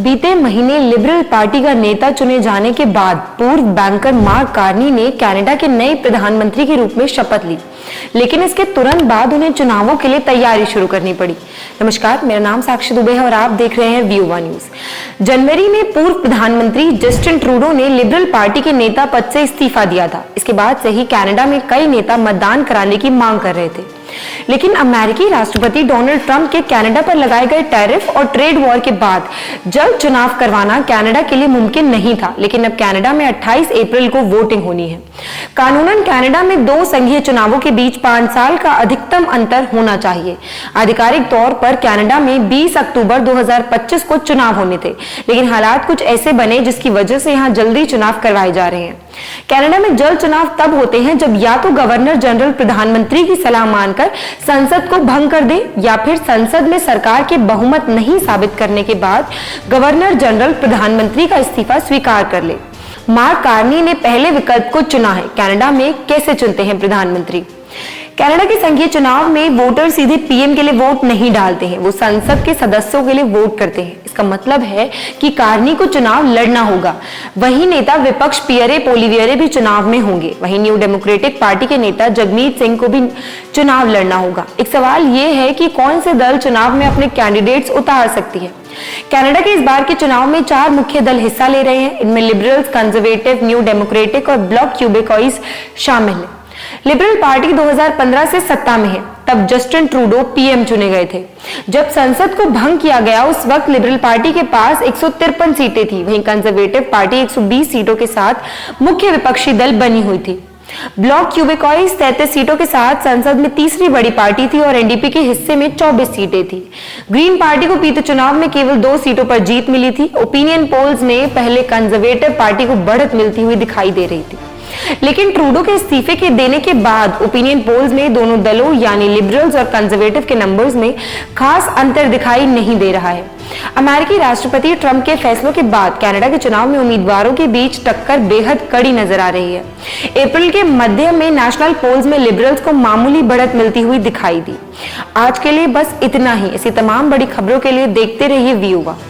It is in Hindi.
बीते महीने लिबरल पार्टी का नेता चुने जाने के बाद पूर्व बैंकर मार्क कार्नी ने कनाडा के नए प्रधानमंत्री के रूप में शपथ ली, लेकिन इसके तुरंत बाद उन्हें चुनावों के लिए तैयारी शुरू करनी पड़ी। नमस्कार, मेरा नाम साक्षी दुबे है और आप देख रहे हैं व्यू वन न्यूज। जनवरी में पूर्व प्रधानमंत्री जस्टिन ट्रूडो ने लिबरल पार्टी के नेता पद से इस्तीफा दिया था। इसके बाद से ही कनाडा में कई नेता मतदान कराने की मांग कर रहे थे, लेकिन अमेरिकी राष्ट्रपति डोनाल्ड ट्रंप के कनाडा पर लगाए गए टैरिफ और ट्रेड वॉर के बाद जल्द चुनाव करवाना कनाडा के लिए मुमकिन नहीं था। लेकिन अब कनाडा में 28 अप्रैल को वोटिंग होनी है। कानूनन कनाडा में 2 संघीय चुनावों के बीच 5 साल का अधिकतम अंतर होना चाहिए। आधिकारिक तौर पर कनाडा में 20 अक्टूबर 2025 को चुनाव होने थे, लेकिन हालात कुछ ऐसे बने जिसकी वजह से यहां जल्दी चुनाव करवाए जा रहे हैं। कनाडा में जल्द चुनाव तब होते हैं जब या तो गवर्नर जनरल प्रधानमंत्री की सलाह मानकर संसद को भंग कर दे, या फिर संसद में सरकार के बहुमत नहीं साबित करने के बाद गवर्नर जनरल प्रधानमंत्री का इस्तीफा स्वीकार कर ले। मार्क कार्नी ने पहले विकल्प को चुना है। कनाडा में कैसे चुनते हैं प्रधानमंत्री? कनाडा के संघीय चुनाव में वोटर सीधे पीएम के लिए वोट नहीं डालते हैं, वो संसद के सदस्यों के लिए वोट करते हैं। इसका मतलब है कि कार्नी को चुनाव लड़ना होगा। वही नेता विपक्ष पियरे पोलिवियरे भी चुनाव में होंगे। वहीं न्यू डेमोक्रेटिक पार्टी के नेता जगमीत सिंह को भी चुनाव लड़ना होगा। एक सवाल यह है कि कौन से दल चुनाव में अपने कैंडिडेट्स उतार सकती है। कनाडा के इस बार के चुनाव में 4 मुख्य दल हिस्सा ले रहे हैं। इनमें लिबरल्स, कंजर्वेटिव, न्यू डेमोक्रेटिक और ब्लॉक क्यूबेकॉइज शामिल है। लिबरल पार्टी 2015 से सत्ता में है, तब जस्टिन ट्रूडो पीएम चुने गए थे। जब संसद को भंग किया गया उस वक्त लिबरल पार्टी के पास 153 सीटें थी। वहीं कंजर्वेटिव पार्टी 120 सीटों के साथ मुख्य विपक्षी दल बनी हुई थी। ब्लॉक क्यूबेकॉइज 33 सीटों के साथ संसद में तीसरी बड़ी पार्टी थी और एनडीपी के हिस्से में 24 सीटें थी। ग्रीन पार्टी को बीते चुनाव में केवल 2 सीटों पर जीत मिली थी। ओपिनियन पोल्स में पहले कंजर्वेटिव पार्टी को बढ़त मिलती हुई दिखाई दे रही थी, लेकिन ट्रूडो के इस्तीफे के देने के बाद ओपिनियन पोल्स में दोनों दलों यानी लिबरल्स और कंजर्वेटिव के नंबर्स में खास अंतर दिखाई नहीं दे रहा है। अमेरिकी राष्ट्रपति ट्रंप के फैसलों के बाद कनाडा के चुनाव में उम्मीदवारों के बीच टक्कर बेहद कड़ी नजर आ रही है। अप्रैल के मध्य में नेशनल पोल्स में लिबरल्स को मामूली बढ़त मिलती हुई दिखाई दी। आज के लिए बस इतना ही। ऐसी तमाम बड़ी खबरों के लिए देखते रहिए व्यू वन।